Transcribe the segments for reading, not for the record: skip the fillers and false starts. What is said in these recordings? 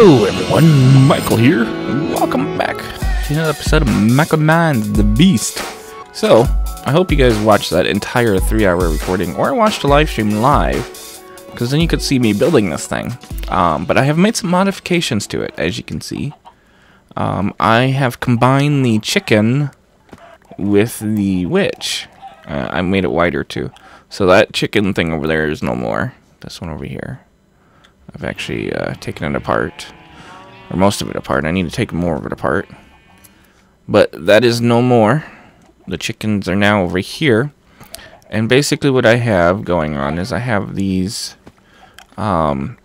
Hello everyone, Mhykol here. Welcome back to another episode of Magnuson, the Beast. So, I hope you guys watched that entire 3-hour recording, or watched the live stream live, because then you could see me building this thing. But I have made some modifications to it, as you can see. I have combined the chicken with the witch. I made it wider too. So that chicken thing over there is no more. This one over here, I've actually taken it apart, or most of it apart. I need to take more of it apart, but that is no more. The chickens are now over here, and basically what I have going on is I have these, they're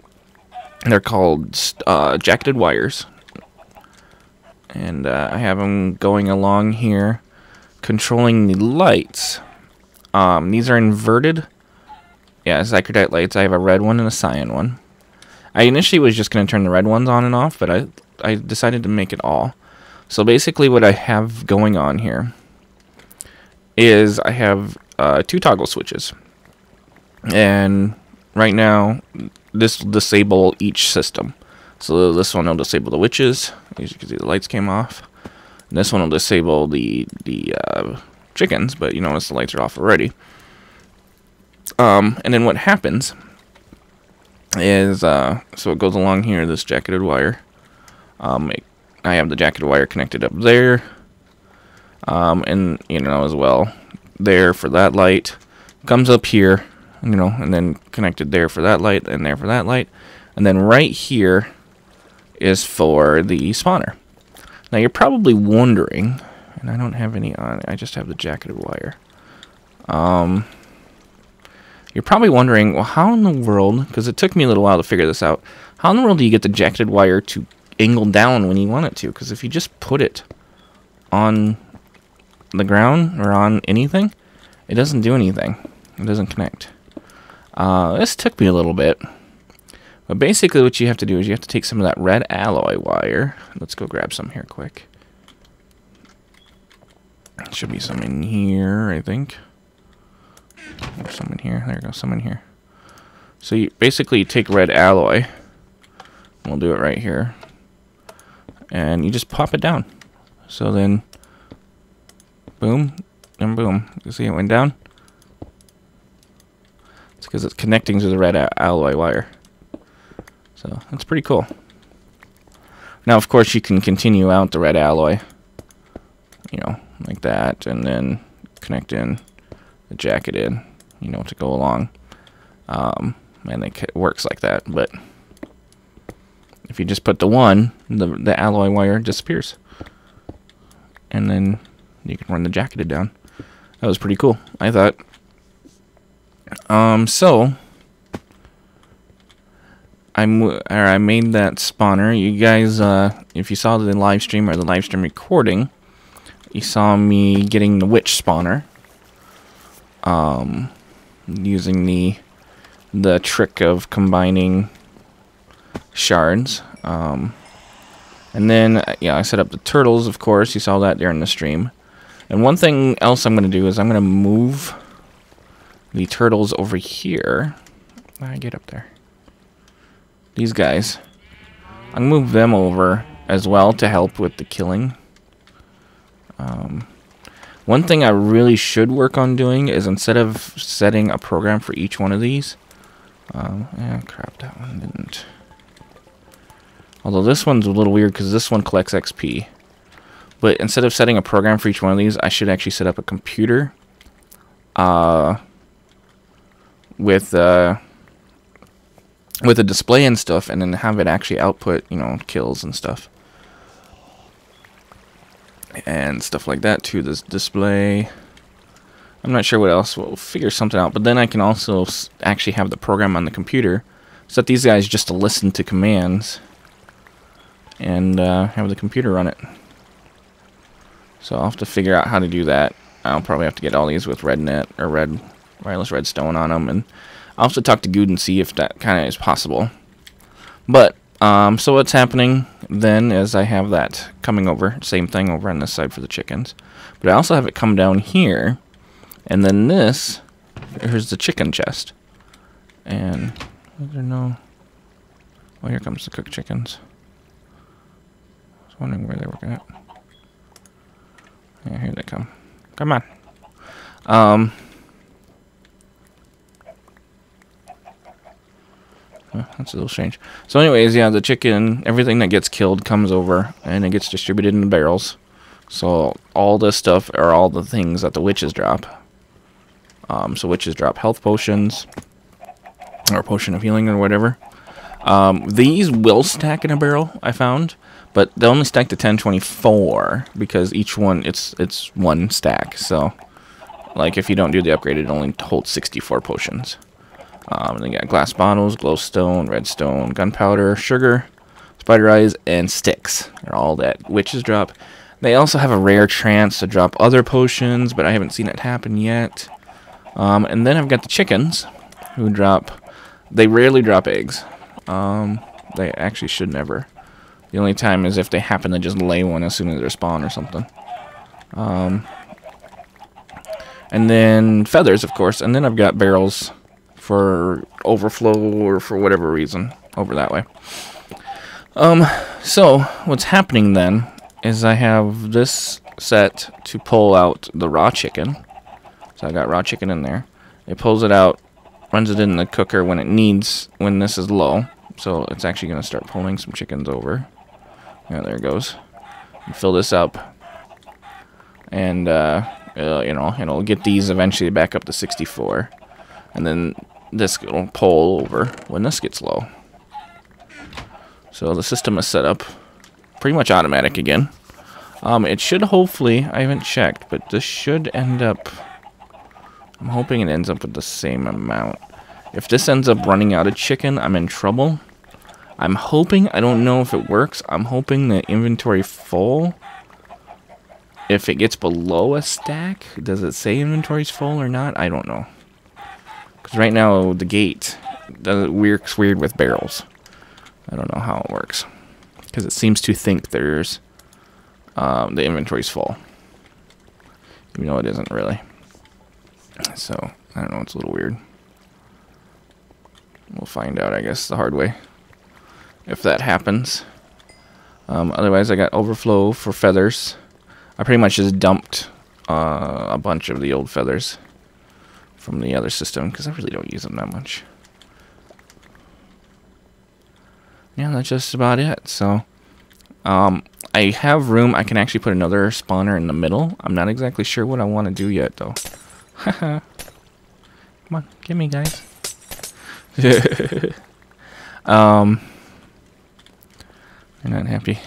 called jacketed wires, and I have them going along here, controlling the lights. These are inverted. Yeah, Zycordite lights. I have a red one and a cyan one. I initially was just going to turn the red ones on and off, but I decided to make it all. So basically what I have going on here is I have 2 toggle switches. And right now, this will disable each system. So this one will disable the witches. As you can see, the lights came off. And this one will disable the chickens, but you notice the lights are off already. And then what happens is, so it goes along here, this jacketed wire. I have the jacketed wire connected up there, and, you know, as well, there for that light. Comes up here, you know, and then connected there for that light, and there for that light. And then right here is for the spawner. Now, you're probably wondering, and I don't have any on, I just have the jacketed wire. You're probably wondering, well, how in the world, because it took me a little while to figure this out, how in the world do you get the jacketed wire to angle down when you want it to? Because if you just put it on the ground or on anything, it doesn't do anything. It doesn't connect. This took me a little bit. But basically what you have to do is you have to take some of that red alloy wire. Let's go grab some here quick. Should be some in here, I think. There's some in here. There goes some in here. So you basically take red alloy. We'll do it right here. And you just pop it down. So then, boom, and boom. You see it went down? It's because it's connecting to the red alloy wire. So that's pretty cool. Now, of course, you can continue out the red alloy. You know, like that. And then connect in the jacketed, you know, to go along. And it works like that, but if you just put the one, the alloy wire disappears. And then you can run the jacketed down. That was pretty cool, I thought. So I made that spawner. You guys, if you saw the live stream or the live stream recording, you saw me getting the witch spawner. Using the trick of combining shards. And then, yeah, I set up the turtles, of course. You saw that there in the stream. And one thing else I'm going to do is I'm going to move the turtles over here. I get up there. These guys. I'm going to move them over as well to help with the killing. One thing I really should work on doing is instead of setting a program for each one of these, crap, that one didn't. Although this one's a little weird because this one collects XP. But instead of setting a program for each one of these, I should actually set up a computer with a display and stuff, and then have it actually output, you know, kills and stuff. And stuff like that to this display. I'm not sure what else. We'll figure something out. But then I can also actually have the program on the computer. Set these guys just to listen to commands. And have the computer run it. So I'll have to figure out how to do that. I'll probably have to get all these with RedNet or wireless redstone on them. And I'll have to talk to Good and see if that kind of is possible. But so what's happening then is I have that coming over, same thing over on this side for the chickens. But I also have it come down here, and then this, here's the chicken chest. And, is there no, well, here comes the cooked chickens. wondering where they were at. Yeah, here they come. Come on. That's a little strange. So anyways, yeah, the chicken, everything that gets killed comes over, and it gets distributed in the barrels. So all this stuff are all the things that the witches drop. So witches drop health potions, or potion of healing, or whatever. These will stack in a barrel, I found, but they only stack to 1024 because each one, it's one stack. So, like, if you don't do the upgrade, it only holds 64 potions. And then you got glass bottles, glowstone, redstone, gunpowder, sugar, spider eyes, and sticks. They're all that witches drop. They also have a rare chance to drop other potions, but I haven't seen it happen yet. And then I've got the chickens, who drop... They rarely drop eggs. They actually should never. The only time is if they happen to just lay one as soon as they spawn or something. And then feathers, of course. And then I've got barrels for overflow or for whatever reason over that way. So what's happening then is I have this set to pull out the raw chicken. So I got raw chicken in there. It pulls it out, runs it in the cooker when it needs, when this is low. So it's actually going to start pulling some chickens over. Yeah, there it goes. And fill this up. And, you know, it'll get these eventually back up to 64. And then this will pull over when this gets low. So the system is set up pretty much automatic again. It should hopefully, I haven't checked, but this should end up, I'm hoping it ends up with the same amount. If this ends up running out of chicken, I'm in trouble. I'm hoping, I don't know if it works, I'm hoping the inventory full. If it gets below a stack, does it say inventory's full or not? I don't know. Because right now, the gate works weird with barrels. I don't know how it works. Because it seems to think there's the inventory's full. Even though it isn't really. So, I don't know, it's a little weird. We'll find out, I guess, the hard way. If that happens. Otherwise, I got overflow for feathers. I pretty much just dumped a bunch of the old feathers from the other system because I really don't use them that much. Yeah, that's just about it. So, I have room. I can actually put another spawner in the middle. I'm not exactly sure what I want to do yet, though. Come on, give me, guys. They're not happy.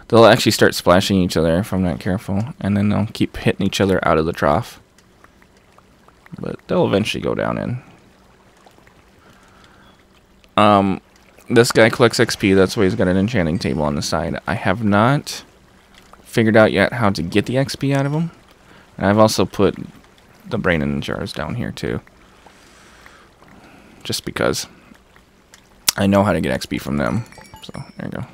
They'll actually start splashing each other if I'm not careful, and then they'll keep hitting each other out of the trough. But they'll eventually go down in. This guy collects XP, that's why he's got an enchanting table on the side. I have not figured out yet how to get the XP out of him. And I've also put the brain in the jars down here too. Just because I know how to get XP from them. So, there you go.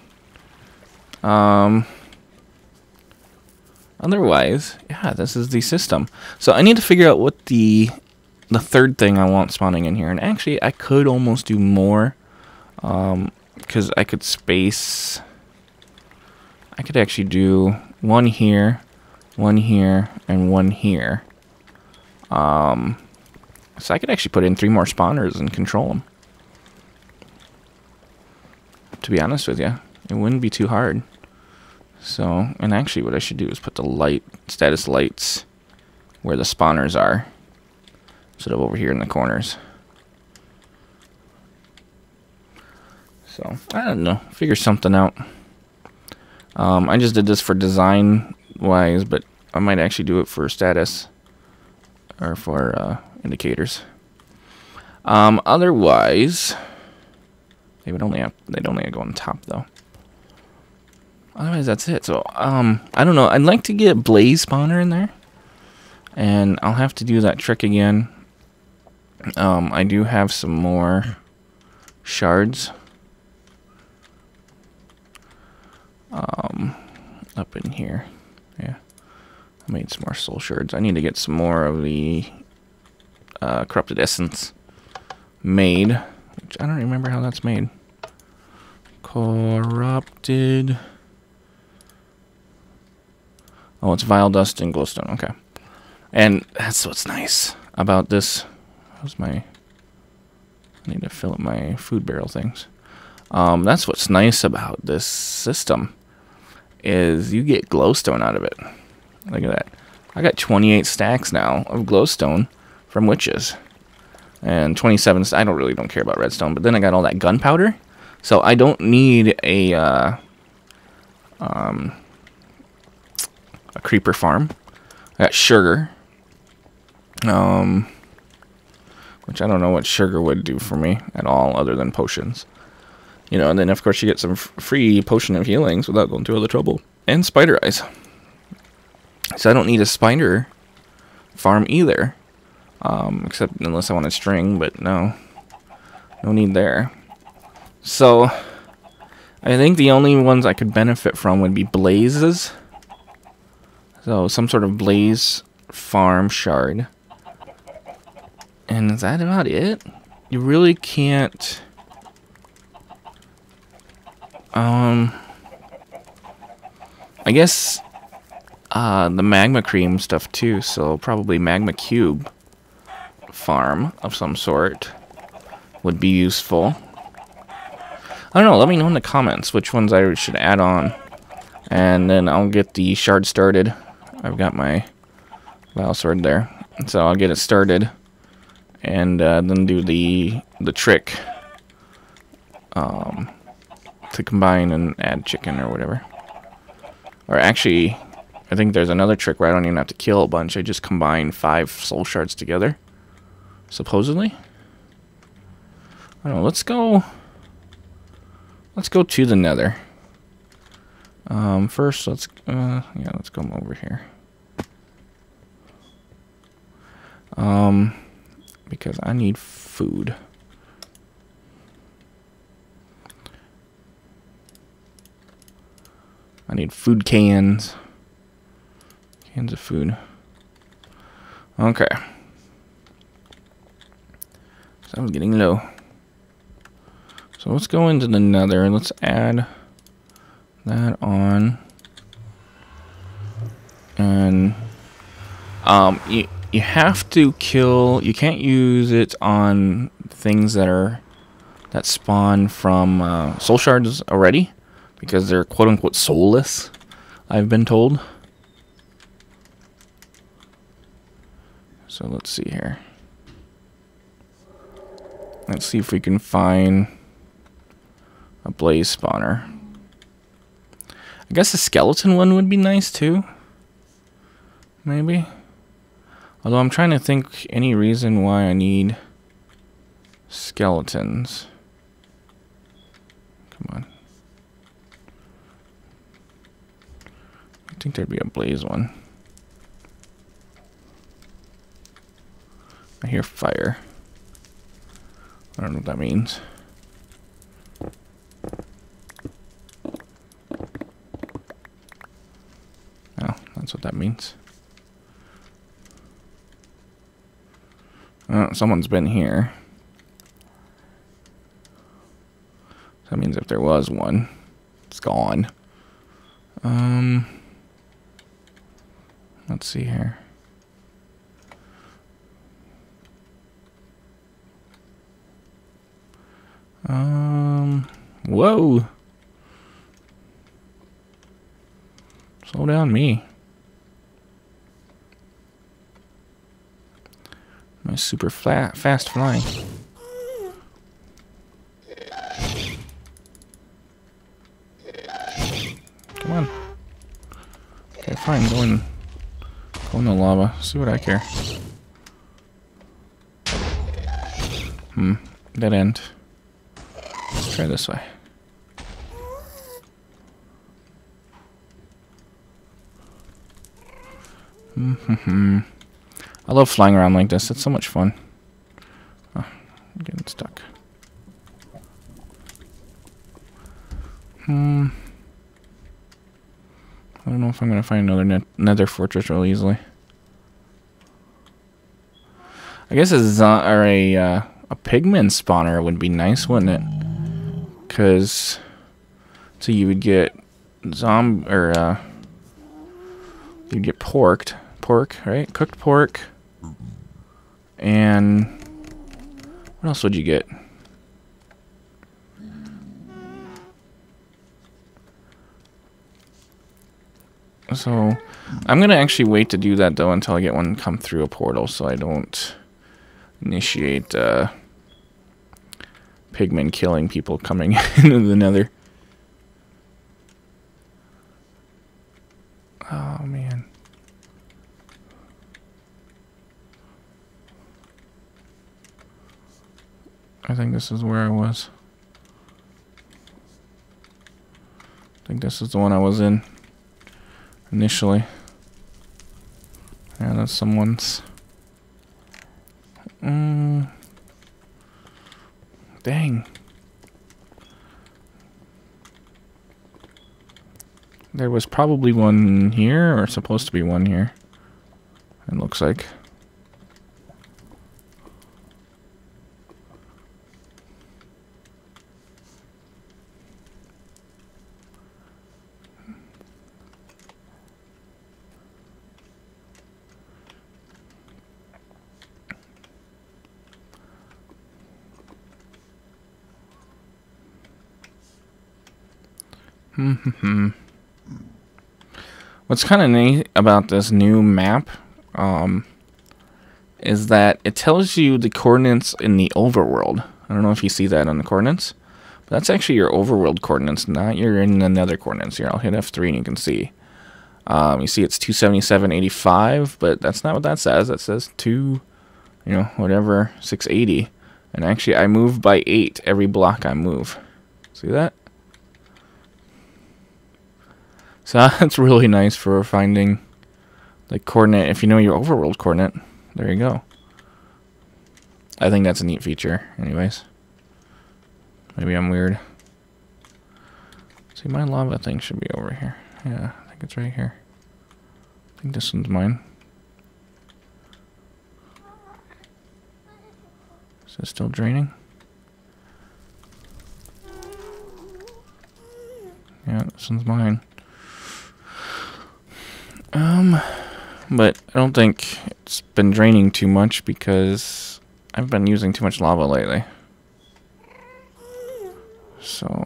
Otherwise, yeah, this is the system. So I need to figure out what the third thing I want spawning in here. And actually, I could almost do more. Because I could space... I could actually do one here, and one here. So I could actually put in 3 more spawners and control them. To be honest with you, it wouldn't be too hard. So, and actually what I should do is put the status lights where the spawners are, instead of over here in the corners. So, I don't know, figure something out. I just did this for design wise, but I might actually do it for status or for indicators. Otherwise, they'd only go on top though. Otherwise, that's it. So, I don't know. I'd like to get Blaze spawner in there, and I'll have to do that trick again. I do have some more shards up in here. Yeah, I made some more soul shards. I need to get some more of the corrupted essence made, which I don't remember how that's made. Corrupted Oh, it's vile dust and glowstone. Okay. And that's what's nice about this. How's my... I need to fill up my food barrel things. That's what's nice about this system, is you get glowstone out of it. Look at that. I got 28 stacks now of glowstone from witches. And 27, I don't care about redstone, but then I got all that gunpowder. So I don't need a creeper farm. I got sugar. Which I don't know what sugar would do for me at all other than potions. You know, and then of course you get some free potion of healings without going through all the trouble. And spider eyes. So I don't need a spider farm either. Except unless I want a string, but no need there. So I think the only ones I could benefit from would be blazes. So some sort of blaze farm shard. And is that about it? You really can't... I guess the magma cream stuff too, so probably magma cube farm of some sort would be useful. I don't know, let me know in the comments which ones I should add on, and then I'll get the shard started. I've got my vile sword there, so I'll get it started and then do the trick to combine and add chicken or whatever. Or actually, I think there's another trick where I don't even have to kill a bunch. I just combine 5 soul shards together, supposedly. I don't know. Let's go to the Nether. First, let's come over here. Because I need food. I need food cans. Cans of food. Okay. So I'm getting low. So let's go into the Nether and let's add that on. And you have to kill, you can't use it on things that spawn from soul shards already, because they're quote-unquote soulless, I've been told. So let's see here. Let's see if we can find a blaze spawner. I guess a skeleton one would be nice too. Maybe. Although I'm trying to think any reason why I need skeletons. Come on. I think there'd be a blaze one. I hear fire. I don't know what that means. Oh, that's what that means. Oh, someone's been here. So that means if there was one, it's gone. Let's see here. Whoa. Slow down me. My super fast flying. Come on. Okay, fine. Go in the lava. See what I care. Dead end. Let's try this way. I love flying around like this. It's so much fun. Oh, I'm getting stuck. I don't know if I'm going to find another nether fortress real easily. I guess a pigman spawner would be nice, wouldn't it? Because so you would get You get pork, right? Cooked pork. And what else would you get? So I'm gonna actually wait to do that though until I get one come through a portal, so I don't initiate pigmen killing people coming into the Nether. Oh man. I think this is where I was. I think this is the one I was in initially. Yeah, that's someone's. Dang. There was probably one here, or supposed to be one here. It looks like. What's kind of neat about this new map is that it tells you the coordinates in the overworld. I don't know if you see that on the coordinates, but that's actually your overworld coordinates, not your in the Nether coordinates. Here, I'll hit F3 and you can see. You see it's 277.85, but that's not what that says. That says 680. And actually, I move by 8 every block I move. See that? So that's really nice for finding the coordinate. If you know your overworld coordinate, there you go. I think that's a neat feature, anyways. Maybe I'm weird. See, my lava thing should be over here. Yeah, I think it's right here. I think this one's mine. Is it still draining? Yeah, this one's mine. But I don't think it's been draining too much because I've been using too much lava lately. So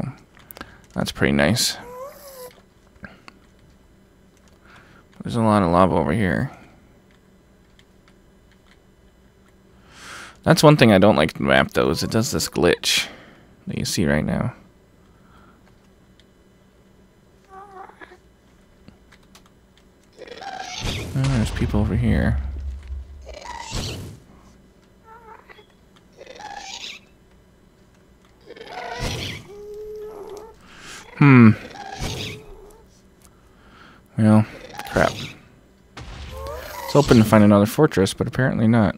that's pretty nice. There's a lot of lava over here. That's one thing I don't like the map though, is it does this glitch that you see right now. Oh, there's people over here. Well, crap. I was hoping to find another fortress, but apparently not.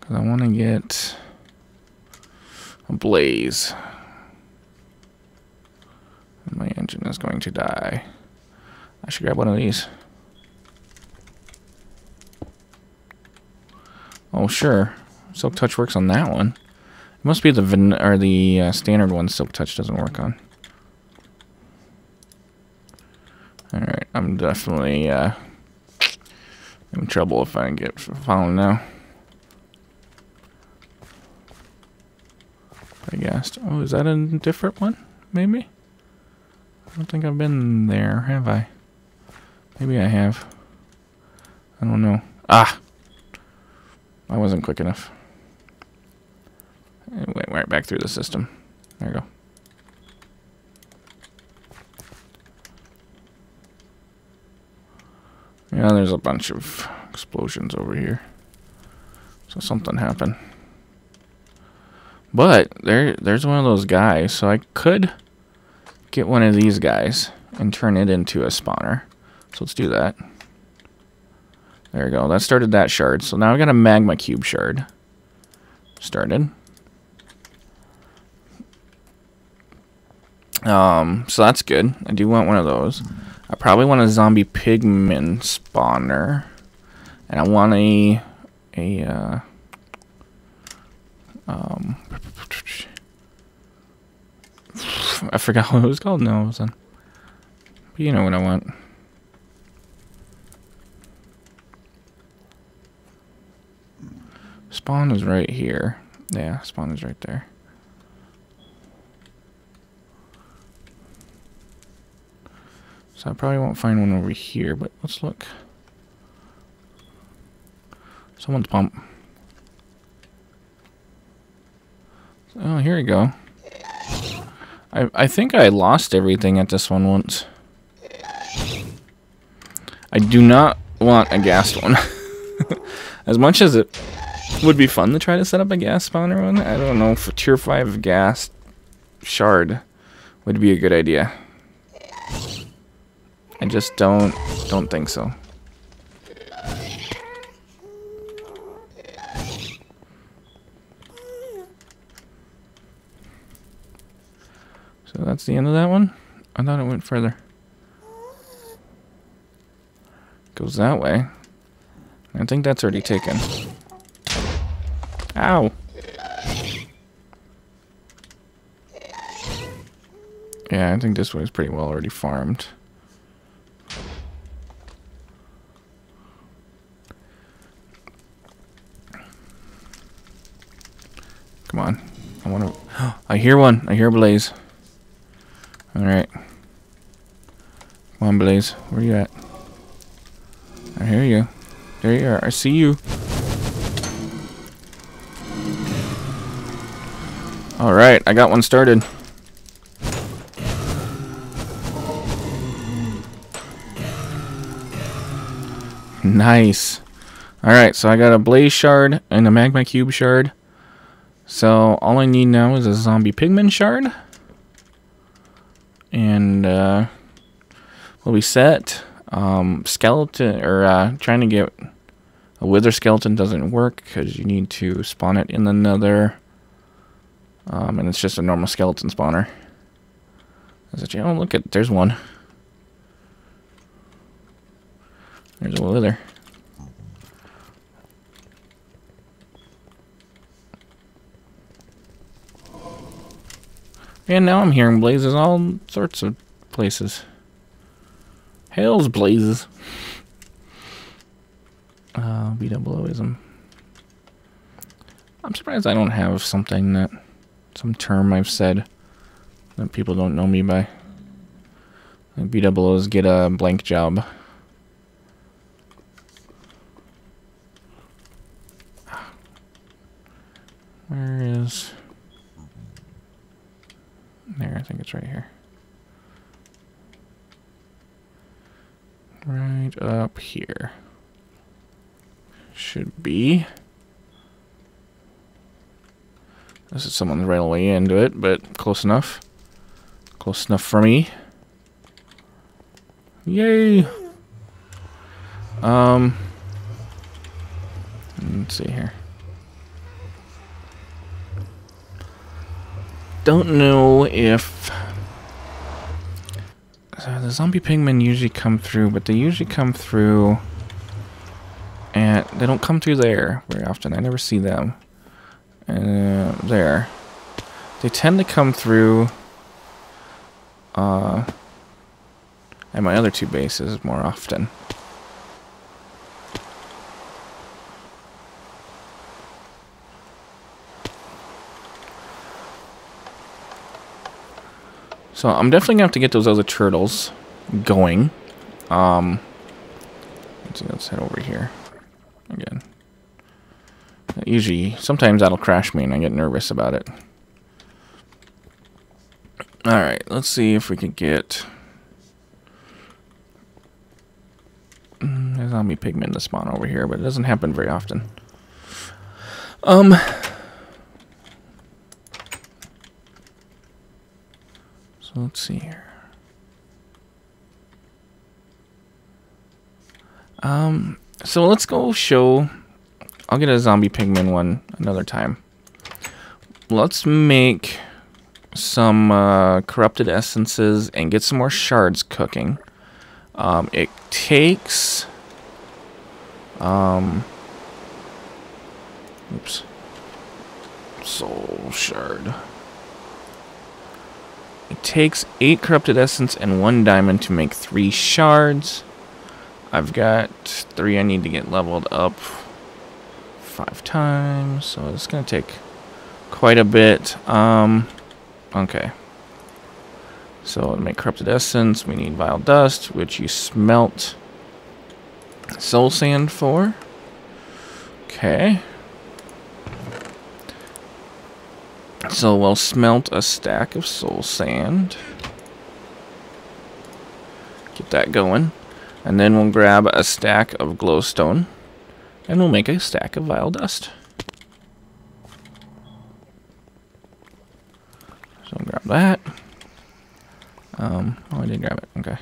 Because I want to get a blaze. And my engine is going to die. I should grab one of these. Oh, sure. Silk Touch works on that one. It must be the standard one Silk Touch doesn't work on. Alright, I'm definitely in trouble if I get found now. I guessed. Oh, is that a different one? Maybe? I don't think I've been there, have I? Maybe I have. I don't know. Ah! I wasn't quick enough. It went right back through the system. There you go. Yeah, there's a bunch of explosions over here. So something happened. But there's one of those guys. So I could get one of these guys and turn it into a spawner. So let's do that. There we go. That started that shard. So now I got a magma cube shard. Started. So that's good. I do want one of those. I probably want a zombie pigman spawner. And I want I forgot what it was called now. But you know what I want. Spawn is right here. Yeah, spawn is right there. So I probably won't find one over here, but let's look. Someone's pump. Oh, here we go. I think I lost everything at this one once. I do not want a ghast one. As much as it would be fun to try to set up a ghast spawner one, I don't know if a tier 5 ghast shard would be a good idea. I just don't think so. So that's the end of that one? I thought it went further. Goes that way. I think that's already taken. Ow! Yeah, I think this way is pretty well already farmed. Come on. I want to... I hear one. I hear a blaze. Alright. Come on, Blaze. Where you at? I hear you. There you are. I see you. Alright, I got one started. Nice. Alright, so I got a Blaze shard and a Magma Cube shard. So all I need now is a Zombie Pigman shard. And we'll be set. Skeleton, or trying to get a Wither skeleton doesn't work because you need to spawn it in the Nether. And it's just a normal skeleton spawner. Oh, look at, there's one. There's a Wither. And now I'm hearing blazes all sorts of places. Hell's blazes. BWOism. I'm surprised I don't have something that, some term I've said that people don't know me by. Like BWOs get a blank job. Where is... There, I think it's right here. Right up here. Should be. This is someone's railway into it, but close enough. Close enough for me. Yay! Let's see here. Don't know if the zombie pigmen usually come through, but they usually come through, and they don't come through there very often. I never see them. There, they tend to come through at my other two bases more often. So I'm definitely gonna have to get those other turtles going. Let's see, let's head over here again. Usually, sometimes that'll crash me and I get nervous about it. Alright, let's see if we can get a zombie pigman to spawn over here, but it doesn't happen very often. So let's see here. So let's go show... I'll get a zombie pigman one another time. Let's make some corrupted essences and get some more shards cooking. It takes... oops. Soul shard. it takes 8 corrupted essence and 1 diamond to make 3 shards. I've got 3 I need to get leveled up 5 times, so it's going to take quite a bit. Okay. So to make corrupted essence, we need vile dust, which you smelt soul sand for. Okay. So we'll smelt a stack of soul sand. Get that going. And then we'll grab a stack of glowstone. And we'll make a stack of vile dust. So I'll grab that. Oh, I didn't grab it. Okay.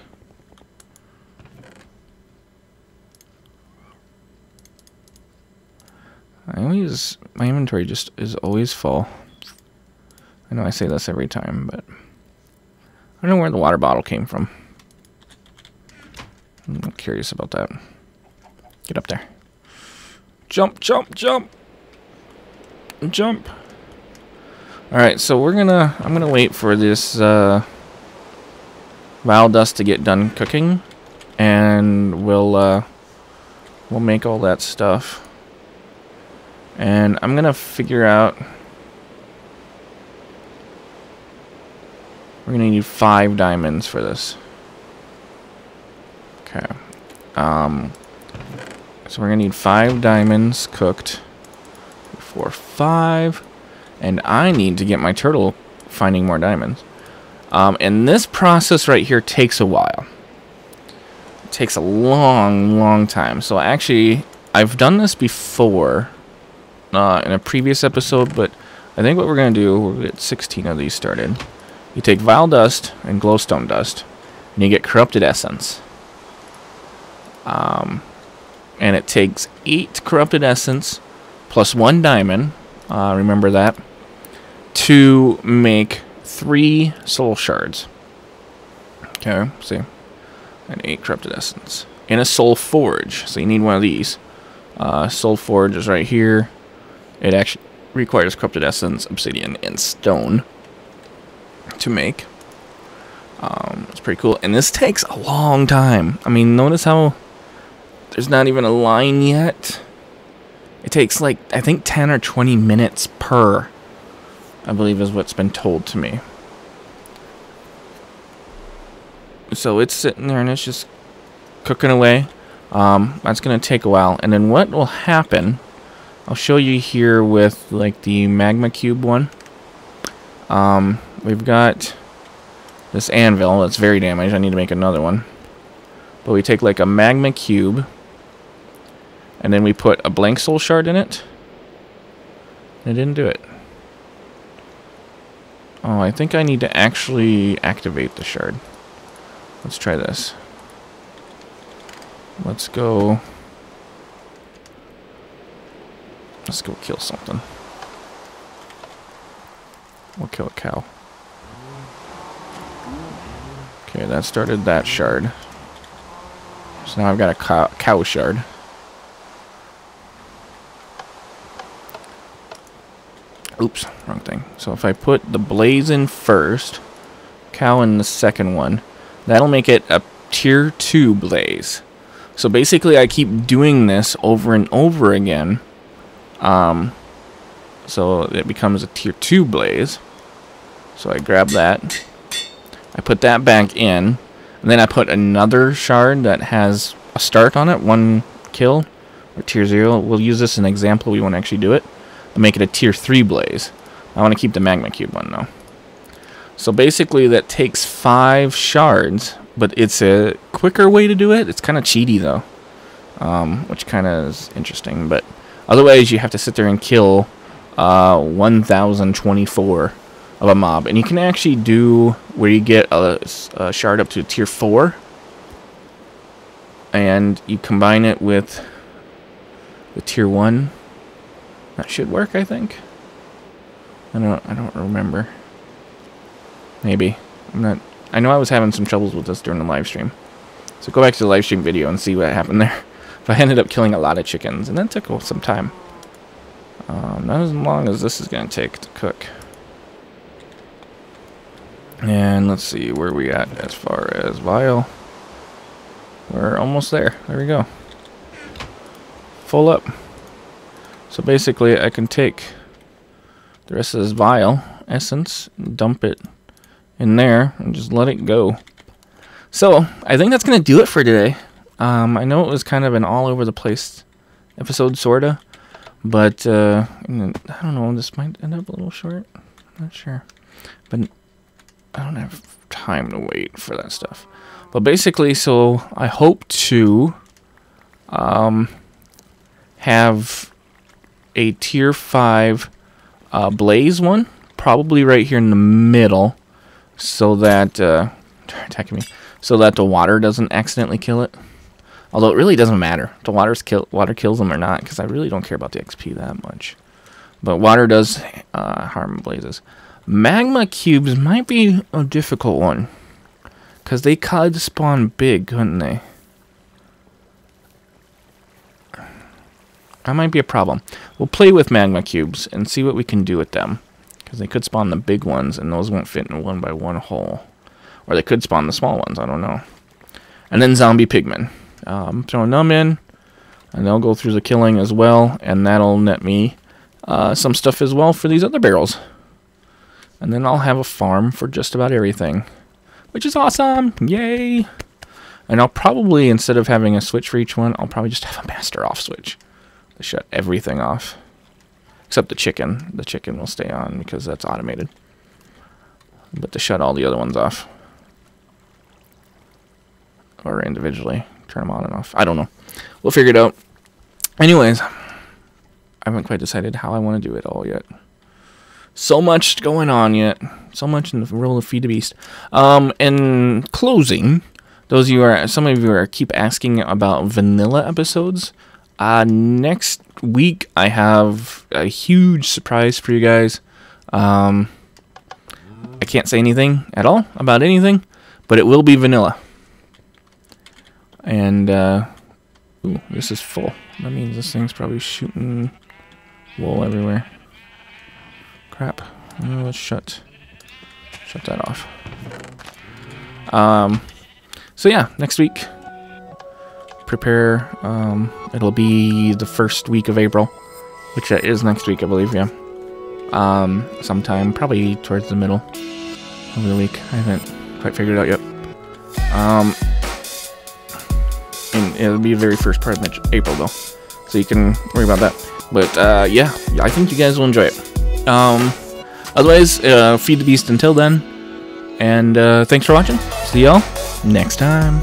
My inventory just is always full. I know I say this every time, but I don't know where the water bottle came from. I'm curious about that. Get up there. Jump, jump, jump. Jump. Alright, so I'm gonna wait for this vile dust to get done cooking, and we'll make all that stuff. And I'm gonna figure out, we're gonna need 5 diamonds for this. Okay. So we're gonna need 5 diamonds cooked. 4, 5. And I need to get my turtle finding more diamonds. And this process right here takes a while. It takes a long, long time. So actually, I've done this before in a previous episode, but I think what we're going to do, we'll get 16 of these started. You take vile dust and glowstone dust, and you get corrupted essence. And it takes 8 corrupted essence plus 1 diamond, remember that, to make 3 soul shards. Okay, see, and 8 corrupted essence. And a soul forge, so you need one of these. Soul forge is right here. It actually requires corrupted essence, obsidian, and stone to make. It's pretty cool, and this takes a long time. I mean, notice how there's not even a line yet. It takes like, I think 10 or 20 minutes per, I believe is what's been told to me. So it's sitting there and it's just cooking away. That's going to take a while. And then what will happen, I'll show you here with like the magma cube one. We've got this anvil that's very damaged. I need to make another one. But we take like a magma cube, and then we put a blank soul shard in it. It didn't do it. Oh, I think I need to actually activate the shard. Let's try this. Let's go kill something. We'll kill a cow. Okay, that started that shard. So now I've got a cow shard. Oops, wrong thing. So if I put the blaze in first, cow in the second one, that'll make it a tier 2 blaze. So basically I keep doing this over and over again. So it becomes a tier 2 blaze. So I grab that. I put that back in. And then I put another shard that has a start on it. 1 kill. Or tier 0. We'll use this as an example. We won't actually do it. I'll make it a tier 3 blaze. I want to keep the magma cube one though. So basically that takes 5 shards. But it's a quicker way to do it. It's kind of cheaty though. Which kind of is interesting. But otherwise you have to sit there and kill 1024 of a mob. And you can actually do where you get a shard up to tier 4. And you combine it with the tier 1. That should work, I think. I don't remember. Maybe. I know I was having some troubles with this during the live stream. So go back to the live stream video and see what happened there. But I ended up killing a lot of chickens, and that took some time. Not as long as this is going to take to cook. And let's see where we at as far as vial. We're almost there. There we go. Full up. So basically I can take the rest of this vial essence, dump it in there, and just let it go. So I think that's going to do it for today. I know it was kind of an all over the place episode, sorta. But I don't know, this might end up a little short. Not sure. But I don't have time to wait for that stuff. But basically, so I hope to have a tier 5 blaze one, probably right here in the middle, so that attacking me, so that the water doesn't accidentally kill it. Although it really doesn't matter, the water kills them or not, because I really don't care about the XP that much. But water does harm blazes. Magma cubes might be a difficult one, because they could spawn big, couldn't they? That might be a problem. We'll play with magma cubes and see what we can do with them, because they could spawn the big ones, and those won't fit in a 1x1 hole. Or they could spawn the small ones, I don't know. And then zombie pigmen. I'm throwing them in, and they'll go through the killing as well, and that'll net me some stuff as well for these other barrels. And then I'll have a farm for just about everything, which is awesome! Yay! And I'll probably, instead of having a switch for each one, I'll probably just have a master off switch to shut everything off. Except the chicken. The chicken will stay on because that's automated. But to shut all the other ones off. Or individually. Turn them on and off. I don't know. We'll figure it out. Anyways, I haven't quite decided how I want to do it all yet. So much going on yet. So much in the world of Feed the Beast. In closing, those of you are, some of you are keep asking about vanilla episodes. Next week I have a huge surprise for you guys. I can't say anything at all about anything, but it will be vanilla. And, ooh, this is full. That means this thing's probably shooting wool everywhere. Crap. Let's shut that off. So yeah, next week, prepare, it'll be the first week of April, which is next week, I believe, yeah. Sometime, probably towards the middle of the week. I haven't quite figured it out yet. And it'll be the very first part of April, though, so you can worry about that. But, yeah, I think you guys will enjoy it. Otherwise, feed the beast until then, and thanks for watching. See y'all next time.